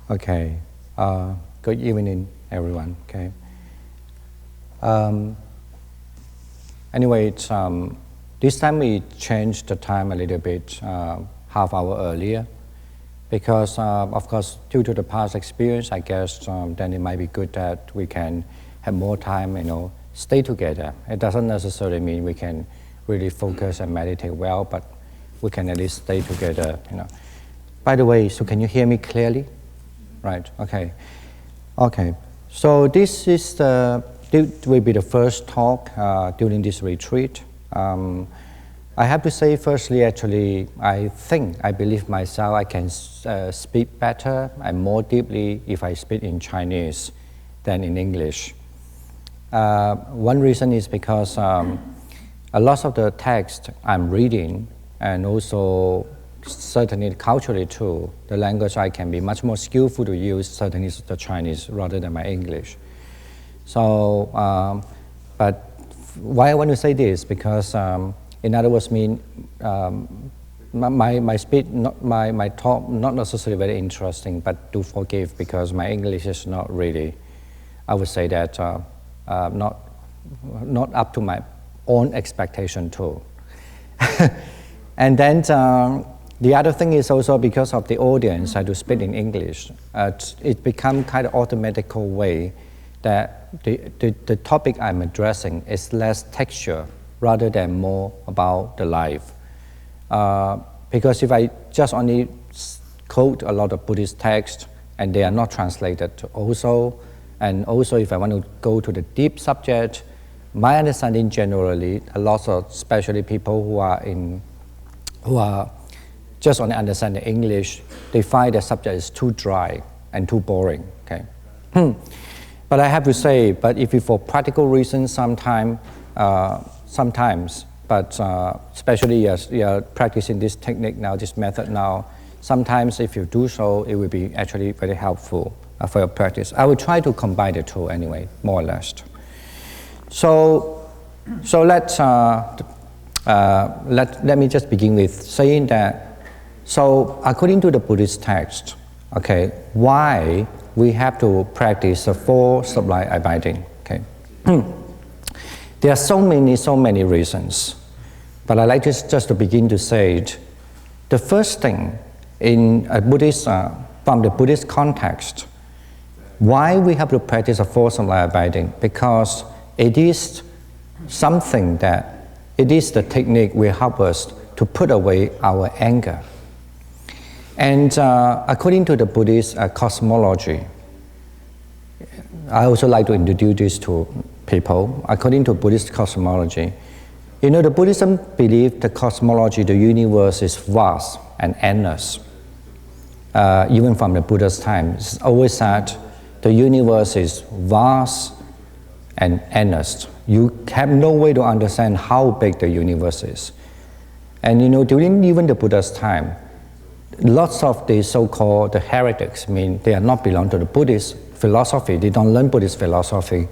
Okay. Good evening, everyone. Okay. Anyway, this time we changed the time a little bit, half hour earlier, because of course, due to the past experience, I guess then it might be good that we can have more time, stay together. It doesn't necessarily mean we can really focus and meditate well, but we can at least stay together. By the way, so can you hear me clearly? Right. Okay. Okay. So this will be the first talk during this retreat. I have to say, firstly, actually, I believe myself I can speak better and more deeply if I speak in Chinese than in English. One reason is because a lot of the text I'm reading, and also certainly culturally too, the language I can be much more skillful to use certainly is the Chinese rather than my English. So, but why I want to say this, because in other words, my speech, my talk, not necessarily very interesting, but do forgive because my English is not really, I would say that not up to my own expectation too. And then the other thing is also because of the audience, I do speak in English. It become kind of automatical way that the topic I'm addressing is less texture rather than more about the life. Because if I just only quote a lot of Buddhist texts and they are not translated also, and also if I want to go to the deep subject, my understanding generally, a lot of especially people who are just only understand the English, they find the subject is too dry and too boring. Okay. But I have to say, but if you for practical reasons sometimes, but especially as you are practicing this technique now, this method now, sometimes if you do so, it will be actually very helpful for your practice. I will try to combine the two anyway, more or less. So let me just begin with saying that, so according to the Buddhist text, okay, why we have to practice the four sublime abiding, okay? There are so many reasons, but I like just to begin to say it. The first thing in a Buddhist, from the Buddhist context, why we have to practice the four sublime abiding, because it is something that, it is the technique will help us to put away our anger. And according to the Buddhist cosmology, I also like to introduce this to people. According to Buddhist cosmology, the Buddhism believes the cosmology, the universe is vast and endless. Even from the Buddha's time, it's always said the universe is vast and endless. You have no way to understand how big the universe is. And during even the Buddha's time, lots of the so-called the heretics, they are not belong to the Buddhist philosophy, they don't learn Buddhist philosophy,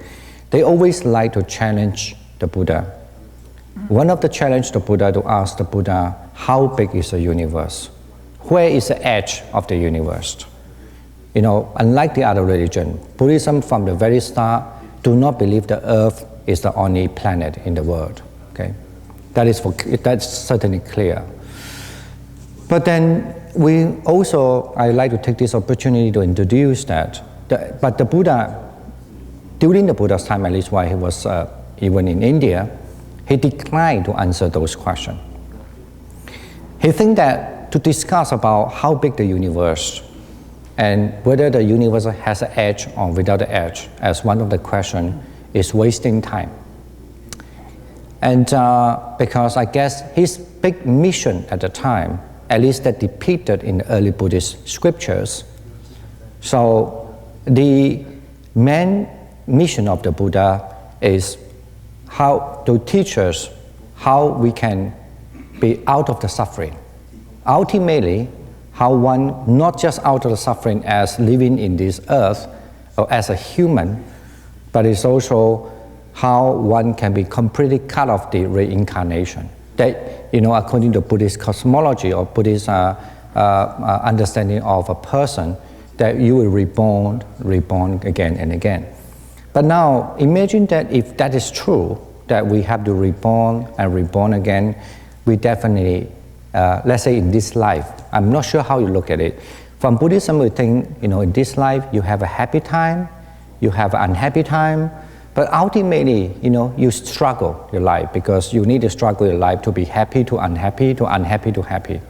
they always like to challenge the Buddha. One of the challenge the Buddha to ask the Buddha, how big is the universe? Where is the edge of the universe? Unlike the other religion, Buddhism from the very start do not believe the earth is the only planet in the world. Okay, that's certainly clear. But then I like to take this opportunity to introduce that. But the Buddha, during the Buddha's time, at least while he was even in India, he declined to answer those questions. He thinks that to discuss about how big the universe and whether the universe has an edge or without an edge as one of the questions is wasting time. And because I guess his big mission at the time, at least that depicted in the early Buddhist scriptures. So the main mission of the Buddha is how to teach us how we can be out of the suffering. Ultimately, how one not just out of the suffering as living in this earth or as a human, but it's also how one can be completely cut off the reincarnation. That, according to Buddhist cosmology or Buddhist understanding of a person, that you will reborn again and again. But now, imagine that if that is true, that we have to reborn and reborn again, we definitely, let's say in this life, I'm not sure how you look at it. From Buddhism, we think, in this life, you have a happy time, you have an unhappy time, but ultimately, you struggle your life because you need to struggle your life to be happy to unhappy to unhappy to happy,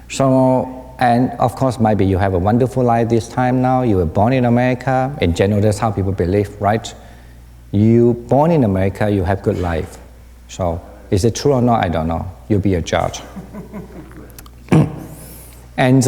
So, and of course, maybe you have a wonderful life this time now. You were born in America. In general, that's how people believe, right? You born in America, you have good life. So, is it true or not? I don't know. You be a judge. And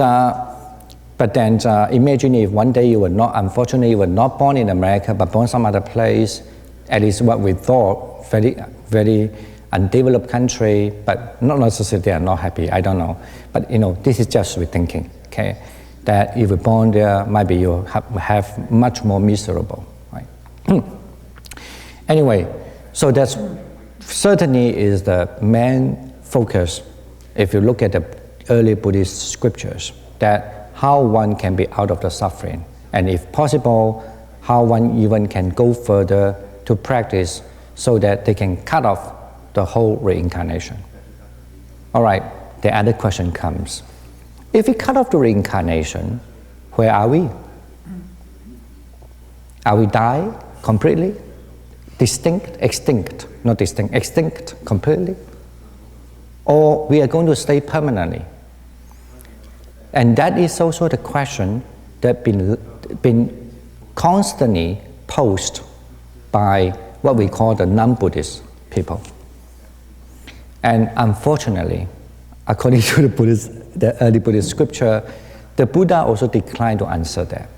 but then imagine if one day you were not, unfortunately, you were not born in America, but born some other place. At least what we thought, very, very undeveloped country, but not necessarily they are not happy. I don't know. But this is just rethinking. Okay, that if you're born there, maybe you have much more miserable, right? Anyway, so that's certainly is the main focus. If you look at the early Buddhist scriptures, that how one can be out of the suffering, and if possible, how one even can go further to practice so that they can cut off the whole reincarnation. All right, the other question comes. If we cut off the reincarnation, where are we? Are we die completely? Extinct completely? Or we are going to stay permanently? And that is also the question that been constantly posed by what we call the non-Buddhist people. And unfortunately, according to the early Buddhist scripture, the Buddha also declined to answer that.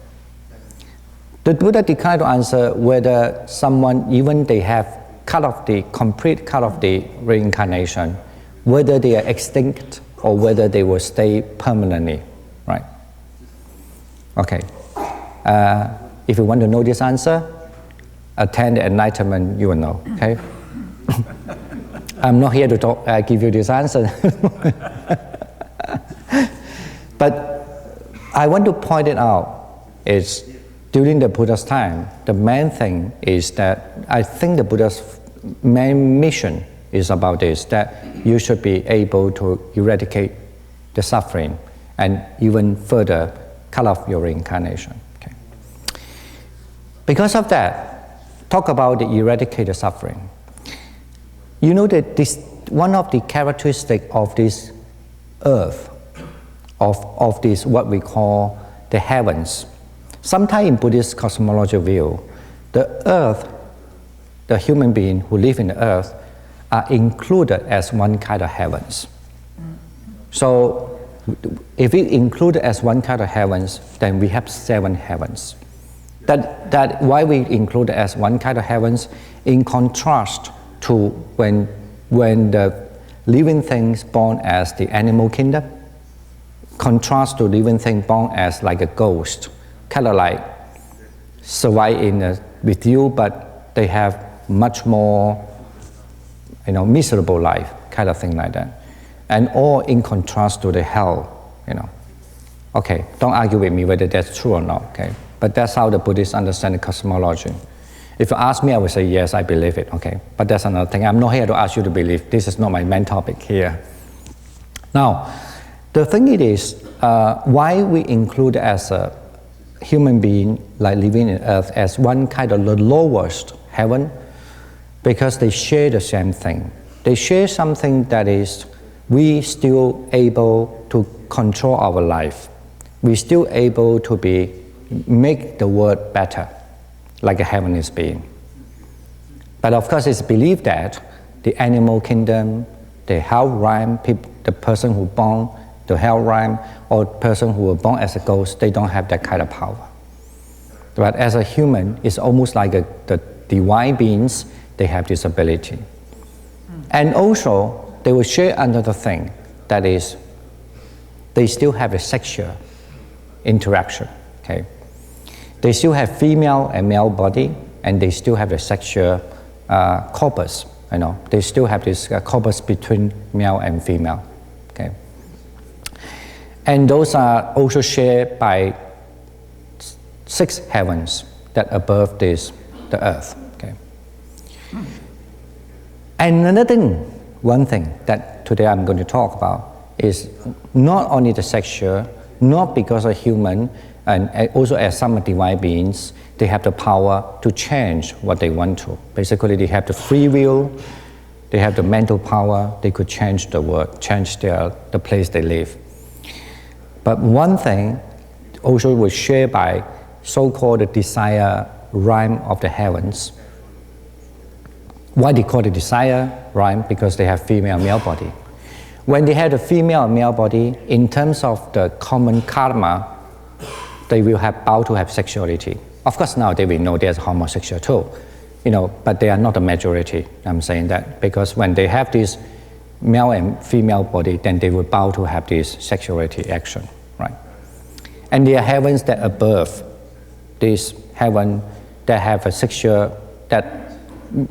The Buddha declined to answer whether someone, even they have complete cut off the reincarnation, whether they are extinct or whether they will stay permanently, right? Okay. If you want to know this answer, attend the enlightenment, you will know, okay? I'm not here to give you this answer. But I want to point it out is during the Buddha's time, the main thing is that I think the Buddha's main mission is about this, that you should be able to eradicate the suffering and even further cut off your reincarnation. Okay. Because of that, talk about the eradicate the suffering. You know that this one of the characteristics of this earth, of this what we call the heavens. Sometimes in Buddhist cosmology view, the earth, the human being who live in the earth, are included as one kind of heavens. So if we include it as one kind of heavens, then we have 7 heavens. That why we include it as one kind of heavens, in contrast to when the living things born as the animal kingdom, contrast to living thing born as like a ghost, kind of like survive with you, but they have much more miserable life, kind of thing like that. And all in contrast to the hell, Okay, don't argue with me whether that's true or not, okay? But that's how the Buddhists understand the cosmology. If you ask me, I would say, yes, I believe it, okay? But that's another thing. I'm not here to ask you to believe. This is not my main topic here. Now, the thing it is, why we include as a human being, like living on earth, as one kind of the lowest heaven, because they share the same thing. They share something that is, we still able to control our life. We still able to make the world better, like a heavenly being. But of course, it's believed that the animal kingdom, the hell realm, the person who born the hell realm, or person who were born as a ghost, they don't have that kind of power. But as a human, it's almost like the divine beings, they have this ability. And also, they will share another thing, that is, they still have a sexual interaction, okay? They still have female and male body, and they still have a sexual corpus, They still have this corpus between male and female, okay? And those are also shared by 6 heavens that above this, the earth. Okay. And one thing that today I'm going to talk about is not only the sexual, not because a human, and also as some divine beings, they have the power to change what they want to. Basically, they have the free will, they have the mental power, they could change the world, change the place they live. But one thing also was shared by so-called the desire realm of the heavens. Why they call it desire realm? Because they have female and male body. When they have the female and male body, in terms of the common karma, they will have bound to have sexuality. Of course, now they will know there's homosexual too, but they are not the majority. I'm saying that because when they have this male and female body, then they will bound to have this sexuality action, right? And there are heavens that above this heaven that have a sexual, that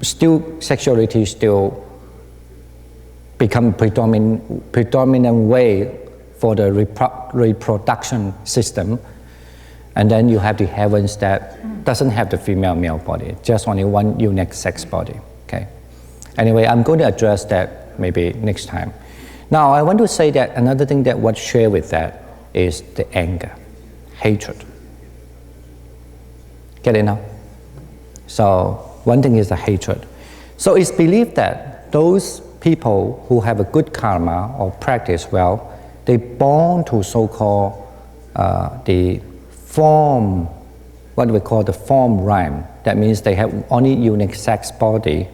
still sexuality still become predominant way for the reproduction system. And then you have the heavens that doesn't have the female male body, just only one unique sex body. Okay. Anyway, I'm going to address that maybe next time. Now I want to say that another thing that what share with that is the anger, hatred. Get it now? So one thing is the hatred. So it's believed that those people who have a good karma or practice well, they born to so-called the form, what we call the form realm. That means they have only unique sex body.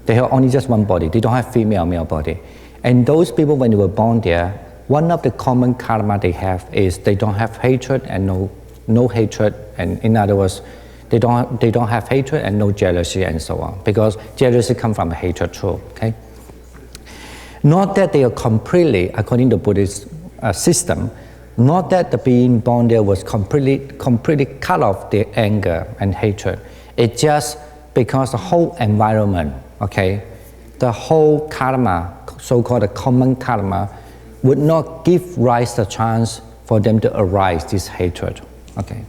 They have only just one body. They don't have female, male body. And those people, when they were born there, one of the common karma they have is they don't have hatred and no hatred. And in other words, they don't have hatred and no jealousy and so on. Because jealousy comes from hatred too, okay? Not that they are completely, according to Buddhist system, not that the being born there was completely cut off their anger and hatred. It's just because the whole environment, okay, the whole karma, so-called the common karma, would not give rise the chance for them to arise this hatred. Okay,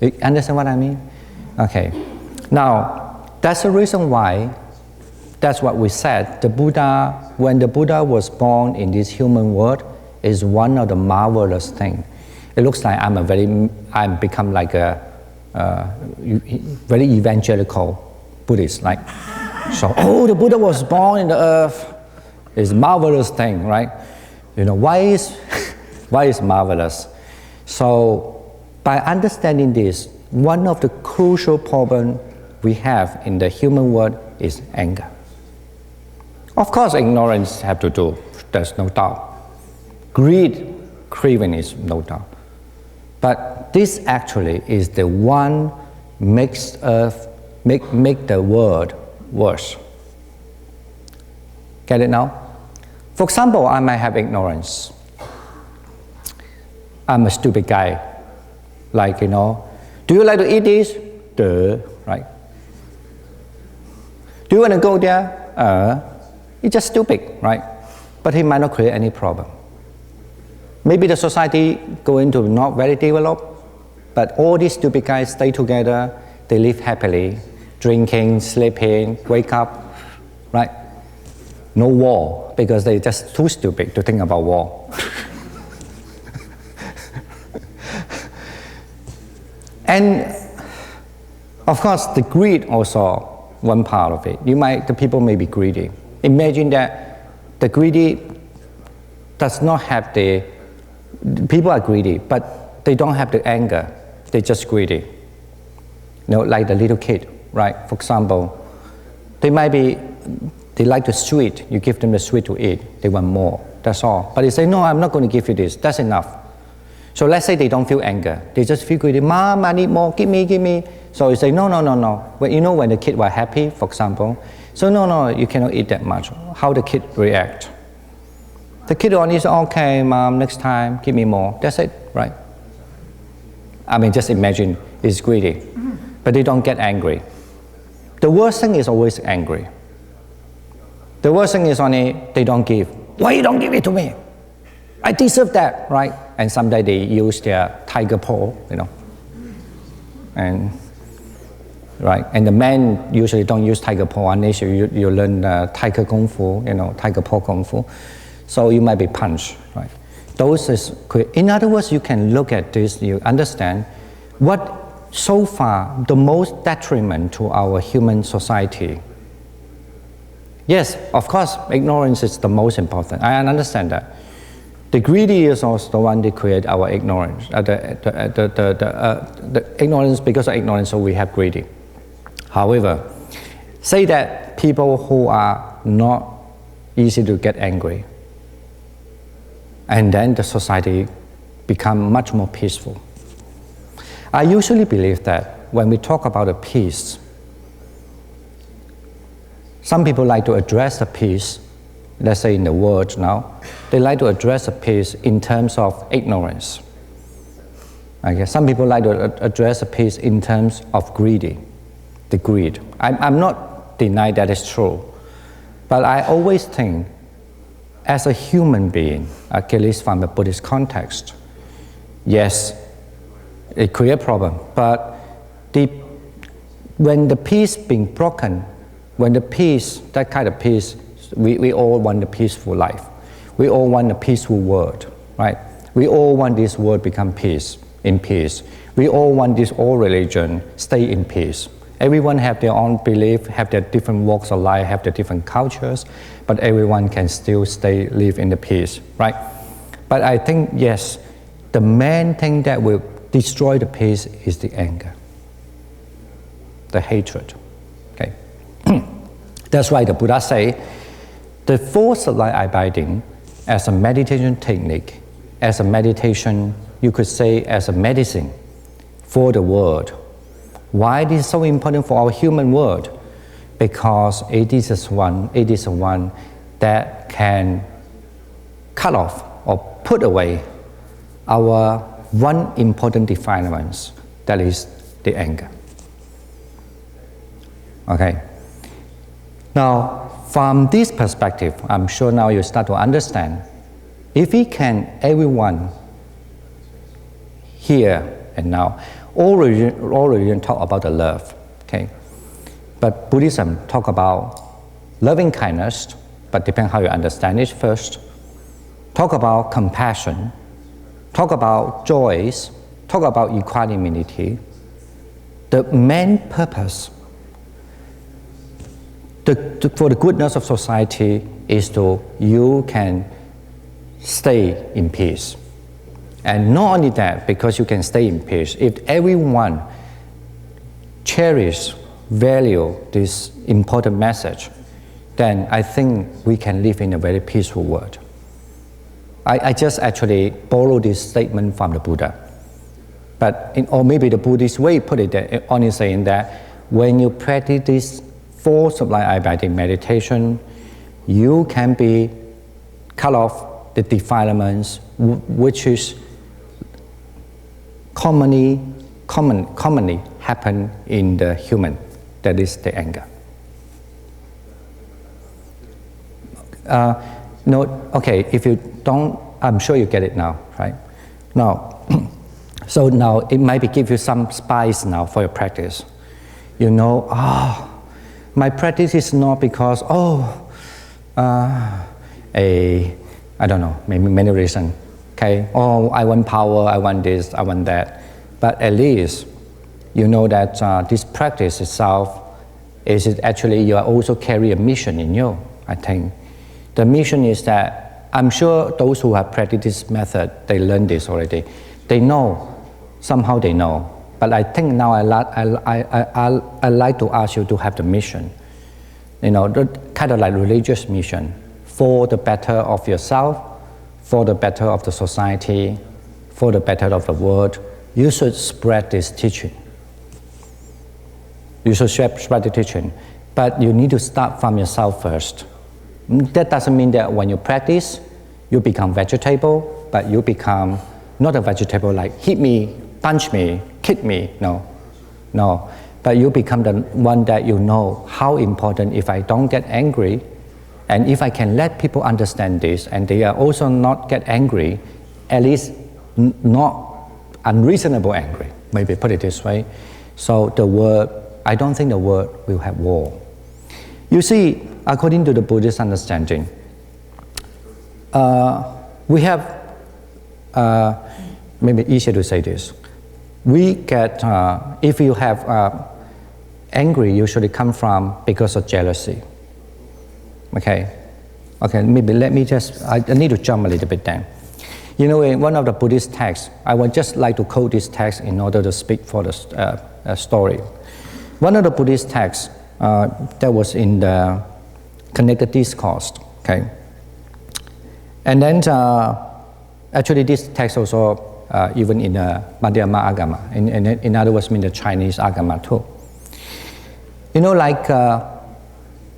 you understand what I mean? Okay, now that's the reason why. That's what we said. The Buddha, when the Buddha was born in this human world, is one of the marvelous things. It looks like I'm become like a very evangelical Buddhist. Like, so the Buddha was born in the earth. It's a marvelous thing, right? Why is marvelous? So by understanding this, one of the crucial problems we have in the human world is anger. Of course, ignorance have to do, there's no doubt. Greed, craving is no doubt. But this actually is the one makes earth, make the world worse. Get it now? For example, I might have ignorance. I'm a stupid guy. Like, do you like to eat this? Duh, right? Do you want to go there? It's just stupid, right? But he might not create any problem. Maybe the society going to not very developed, but all these stupid guys stay together, they live happily, drinking, sleeping, wake up, right? No war, because they're just too stupid to think about war. And of course, the greed also one part of it. The people may be greedy. Imagine that the greedy does not have people are greedy, but they don't have the anger. They're just greedy. Like the little kid, right? For example, they like the sweet. You give them the sweet to eat. They want more. That's all. But they say, no, I'm not going to give you this. That's enough. So let's say they don't feel anger. They just feel greedy. Mom, I need more. Give me. So you say, no. When the kid was happy, for example, so no, you cannot eat that much. How the kid react? The kid only says, okay, Mom, next time, give me more. That's it, right? I mean, just imagine it's greedy. But they don't get angry. The worst thing is always angry. The worst thing is only they don't give. Why you don't give it to me? I deserve that, right? And someday they use their tiger paw, and right. And the men usually don't use tiger paw unless you learn tiger kung fu, tiger paw kung fu. So you might be punched, right? Those is quick. In other words, you can look at this, you understand what so far the most detriment to our human society. Yes, of course, ignorance is the most important. I understand that. The greedy is also the one that create our ignorance. The ignorance, because of ignorance, so we have greedy. However, say that people who are not easy to get angry, and then the society become much more peaceful. I usually believe that when we talk about a peace, some people like to address the peace, let's say in the world now, they like to address the peace in terms of ignorance. Okay? Some people like to address the peace in terms of the greed. I'm not denying that it's true, but I always think as a human being, at least from the Buddhist context, yes, it creates a problem, but when the peace being broken, when the peace, that kind of peace, we all want a peaceful life. We all want a peaceful world, right? We all want this world become in peace. We all want all religion stay in peace. Everyone have their own belief, have their different walks of life, have their different cultures, but everyone can still live in the peace, right? But I think, yes, the main thing that will destroy the peace is the anger, the hatred, okay? That's why the Buddha say, the Four Sublime Abiding as a meditation technique, as a meditation, you could say as a medicine for the world. Why it is so important for our human world? Because it is the one that can cut off or put away our one important defilement, that is the anger. Okay. Now, from this perspective, I'm sure now you start to understand, if we can, everyone here and now, all religion talk about the love, okay? But Buddhism talk about loving kindness, but depends how you understand it first. Talk about compassion, talk about joys, talk about equanimity. The main purpose for the goodness of society is you can stay in peace. And not only that, because you can stay in peace, if everyone cherish, value this important message, then I think we can live in a very peaceful world. I just actually borrowed this statement from the Buddha. Or maybe the Buddhist way put it, only saying that when you practice this Four Sublime Abiding meditation, you can be cut off the defilements which is commonly happen in the human, that is the anger. Okay, if you don't, I'm sure you get it now, right? Now, so now it might give you some spice now for your practice. My practice is not because, I don't know, maybe many reasons. Okay, I want power, I want this, I want that. But at least you know that this practice itself is actually you also carry a mission in you, I think. The mission is that I'm sure those who have practiced this method, they learn this already. They know, somehow they know. But I think now I like to ask you to have the mission, kind of like religious mission, for the better of yourself, for the better of the society, for the better of the world. You should spread this teaching. You should spread the teaching, but you need to start from yourself first. That doesn't mean that when you practice, you become vegetable, but you become not a vegetable like hit me, punch me, kick me, no. But you become the one that you know how important, if I don't get angry, And if I can let people understand this, and they are also not get angry, at least not unreasonable angry, maybe put it this way. So the world, I don't think the world will have war. You see, according to the Buddhist understanding, we have, maybe easier to say this, we get, if you have angry, usually come from because of jealousy. Okay, maybe let me just, I need to jump a little bit then. You know, in one of the Buddhist texts, I would just like to quote this text in order to speak for the story. One of the Buddhist texts that was in the Connected Discourse, okay? And then, actually this text also even in the Madhyama Agama, in other words, in the Chinese Agama too. You know, like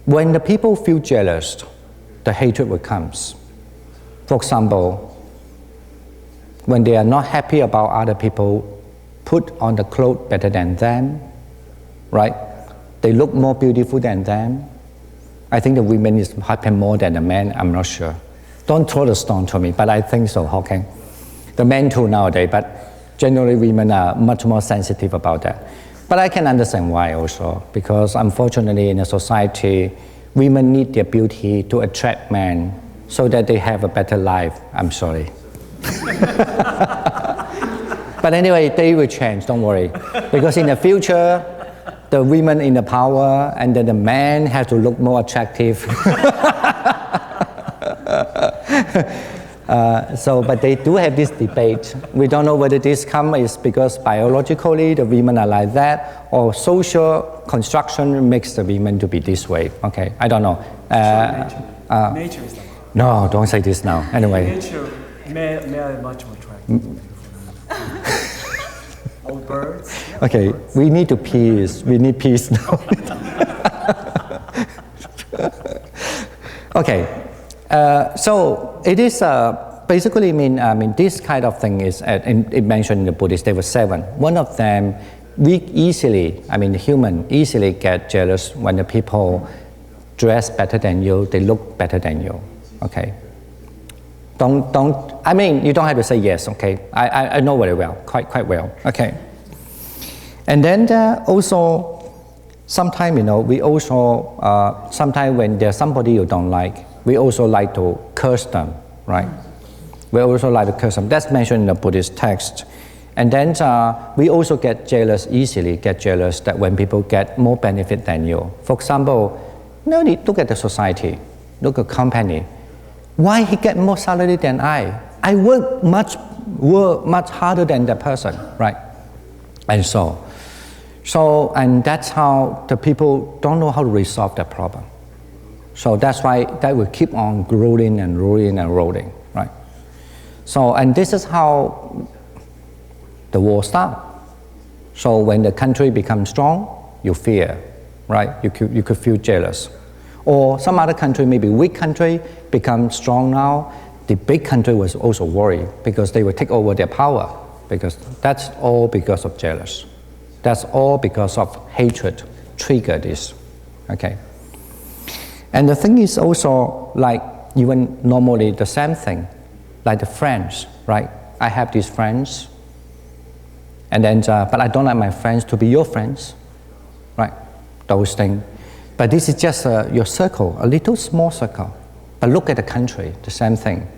when the people feel jealous, the hatred will come. For example, when they are not happy about other people put on the clothes better than them, right? They look more beautiful than them. I think the women is happy more than the men, I'm not sure. Don't throw the stone to me, but I think so, okay? The men too nowadays, but generally women are much more sensitive about that. But I can understand why also, because unfortunately in a society, women need their beauty to attract men so that they have a better life. I'm sorry. But anyway, they will change, don't worry. Because in the future, the women in the power and then the men have to look more attractive. But they do have this debate. We don't know whether this is because biologically the women are like that, or social construction makes the women to be this way. Okay, I don't know. Nature is like that. No, don't say this now. Anyway. Nature, men are much more attractive. All birds. Okay, birds. We need to peace. We need peace now. Okay. So it is basically this kind of thing is it mentioned in the Buddhist there were 7. One of them, we easily, the human easily get jealous when the people dress better than you, they look better than you. Okay. You don't have to say yes. Okay. I know very well, quite well. Okay. And then also, sometimes we also sometimes when there's somebody you don't like, we also like to curse them, right? We also like to curse them. That's mentioned in the Buddhist text. And then we also easily get jealous that when people get more benefit than you. For example, look at the society, look at company. Why he get more salary than I? I work much harder than that person, right? And and that's how the people don't know how to resolve that problem. So that's why that will keep on growing and rolling and rolling, right? So, and this is how the war starts. So when the country becomes strong, you fear, right? You could feel jealous. Or some other country, maybe weak country, become strong now. The big country was also worried because they will take over their power, because that's all because of jealous. That's all because of hatred trigger this, okay? And the thing is also like even normally the same thing, like the friends, right? I have these friends, and then but I don't like my friends to be your friends, right? Those things. But this is just your circle, a little small circle. But look at the country, the same thing.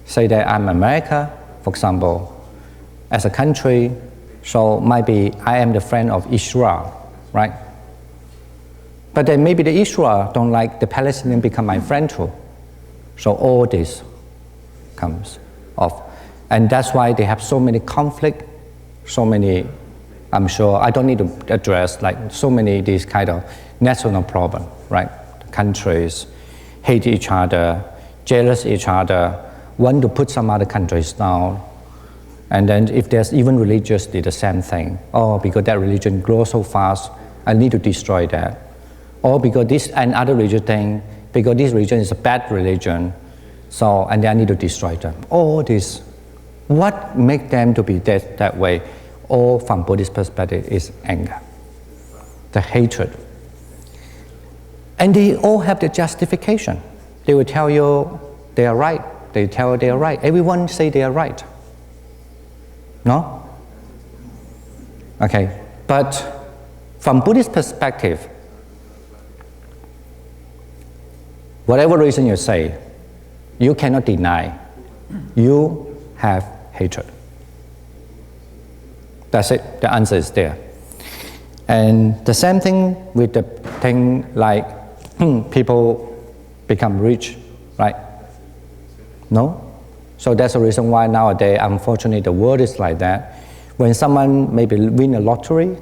Say that I'm America, for example, as a country, so maybe I am the friend of Israel, right? But then maybe the Israel don't like the Palestinian become my friend too. So all this comes off. And that's why they have so many conflict, so many, I'm sure, I don't need to address like so many these kind of national problem, right? Countries hate each other, jealous each other, want to put some other countries down. And then if there's even religiously the same thing, because that religion grows so fast, I need to destroy that. Or because this and other religion thing, because this religion is a bad religion, so and I need to destroy them. All this, what makes them to be that way? All from Buddhist perspective is anger, the hatred. And they all have the justification. They will tell you they are right. They tell you they are right. Everyone say they are right. No? Okay. But from Buddhist perspective, whatever reason you say, you cannot deny you have hatred. That's it. The answer is there. And the same thing with the thing like people become rich, right? No? So that's the reason why nowadays, unfortunately, the world is like that. When someone maybe win a lottery,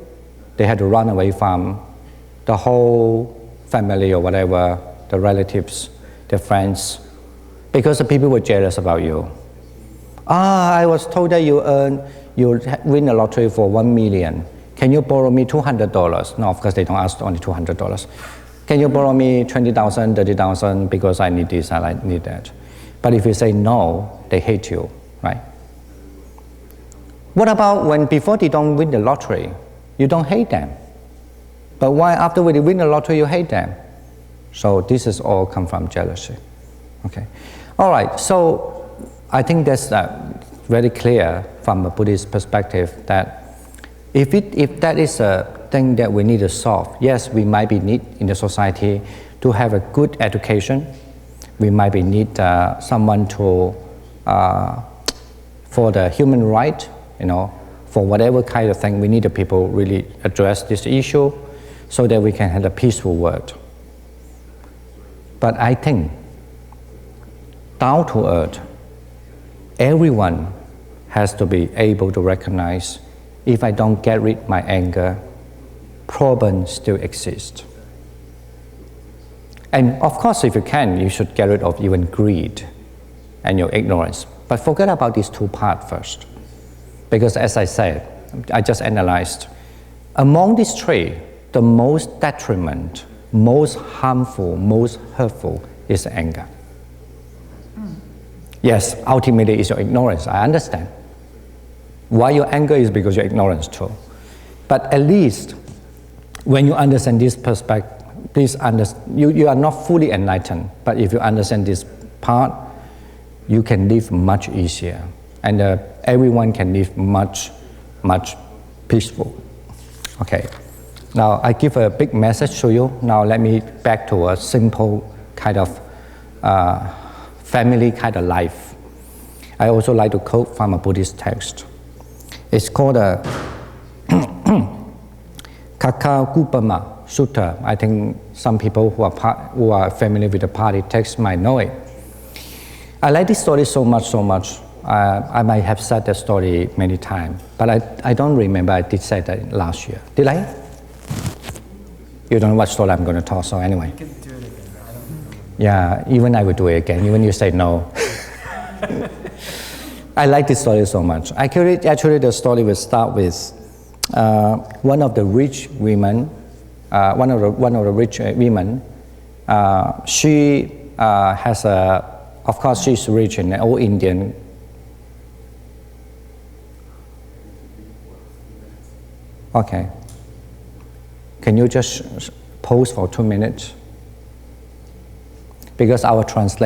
they had to run away from the whole family or whatever, the relatives, their friends, because the people were jealous about you. I was told that you win a lottery for $1 million. Can you borrow me $200? No, of course they don't ask only $200. Can you borrow me $20,000, $30,000 because I need this, I need that. But if you say no, they hate you, right? What about when before they don't win the lottery, you don't hate them? But why after they win the lottery you hate them? So this is all come from jealousy. Okay. All right, so I think that's very clear from a Buddhist perspective that if that is a thing that we need to solve, yes, we might be need in the society to have a good education. We might be need someone to for the human right, for whatever kind of thing, we need the people really address this issue so that we can have a peaceful world. But I think down to earth, everyone has to be able to recognize if I don't get rid of my anger, problems still exist. And of course, if you can, you should get rid of even greed and your ignorance. But forget about these two parts first. Because as I said, I just analyzed, among these three, the most detriment, most harmful, most hurtful is anger. Yes, ultimately it's your ignorance, I understand. Why your anger is because your ignorance too. But at least when you understand this perspective, please understand, you are not fully enlightened, but if you understand this part, you can live much easier. And everyone can live much, much peaceful. Okay. Now I give a big message to you. Now let me back to a simple kind of family kind of life. I also like to quote from a Buddhist text. It's called a Kakagupama Sutta. I think some people who are familiar with the Pali text might know it. I like this story so much. I might have said that story many times, but I don't remember I did say that last year. Did I? You don't know what story I'm going to talk, so anyway. You can do it again. I don't remember. Yeah, even I will do it again, even you say no. I like this story so much. Actually, the story will start with one of the rich women. One of the rich women. She has a. Of course, she's rich in an old Indian. Okay. Can you just pause for 2 minutes? Because our translation.